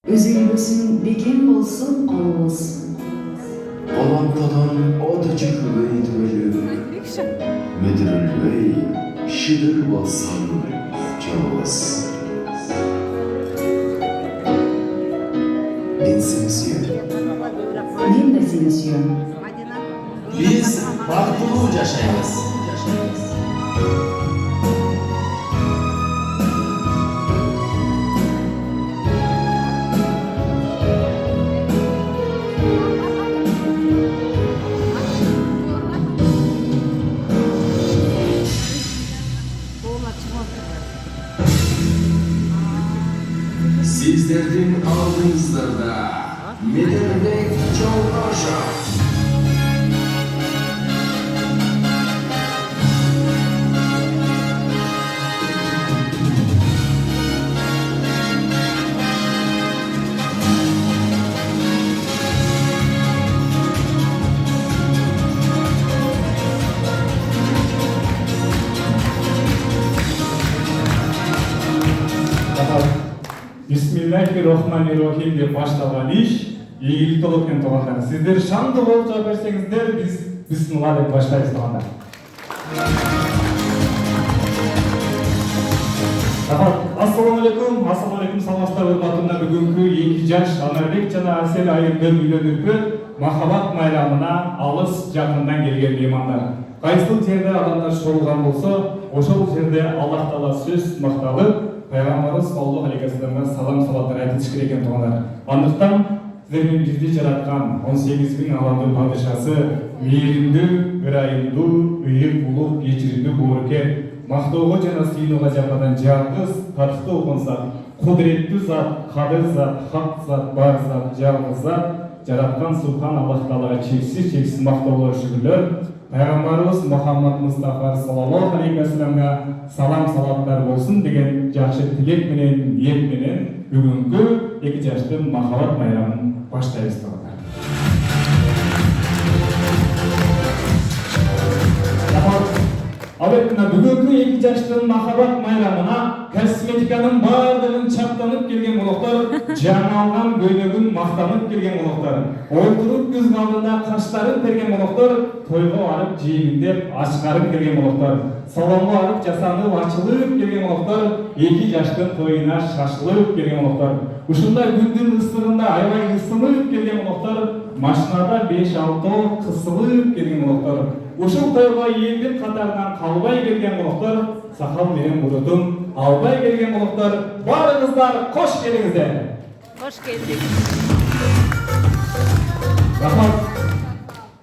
Üzülgüsün bekem bolsun olsun. Balantadan odacık öydürülü, müdürülüy, şidir bolsan çoğuz. Ben seni suyum. Ben de seni suyum. Biz baktulu yaşayız. Sizlerden aldığınızlarda Medine'de Çavuşa. Bismillahirrahmanirrahim деп башталған иш ийгилик толық екен туғандар. Сіздер шаңды болып жауап берсеңіздер, біз бисмилла деп баштаймыз туғандар. Ассалаумағалейкум, саламатсыздар урматтуу. Бүгүнкү 2 жаш Анарбек жана Асел айымдын үйлөнүп, махаббат майрамына алыс жакындан келген меймандар. Кайсыл жерде адамдар шолгон болсо, ошол жерде Аллах Таала сөз макталып, Пайгамбарыбыз саллаллаху алейхи вассаламга салам салаттар айтыш керек экен тугандар. Андыктан сиздер бизди жараткан 18 миң аламдын падышасы, мээримдүү, ырайымдуу, ыйык булук, кечиримдүү боорукер, мактоого жана сыйынууга жападан жалгыз, татыктуу окунсак, кудуреттүү зат, кадыр зат, хак зат, бар зат, жалгыз зат, жараткан Субхан Аллах Таалага чексиз мактоолор, шүгүрлөр. Пайгамбарыбыз Мухаммад Мустафа саллаллаху алейхи вассаламга салам салаттар болсун деген жакшы тилек менен, ниет менен бүгүнкү 2 жаштын махаббат майрамын баштайбыз. Албетте бүгүнкү 2 жаштын махаббат майрамына косметиканын бардыгын чаптанып келген улуктар, жаңа алган көйлөгүн мактанып келген улуктар, олтуруп күз алдында каштарын терген улуктар, тойго барып жийиндеп ачкарып келген улуктар, салонго барып жасанып ачылып келген улуктар, 2 жаштын тоюна шашылып келген улуктар, ушундай күндүн ысыгында аябай ысынып келген улуктар, машинада 5-6 кысылып келген улуктар, ушул тойго элдин катарынан калбай келген улуктар, сакал менен бурутун албай келген улуктар, барыңыздар кош келиңиздер. Hoş geldik. Рахмат.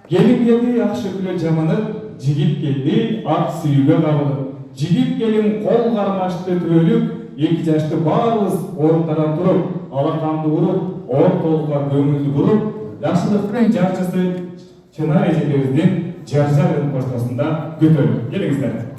Келин келди жакшы күлө жаманып, жигит келди ак сүйүүгө кабылып. Жигит келин кол кармашты түбөлүп, 2 жашты баарыбыз оруктардан туруп, алаканды уруп, ортолукка көңүлдү буруп, жакшылыктын жарчысы Чынар эжекебиздин жаржа коштосунда күтөлүп келиңиздер.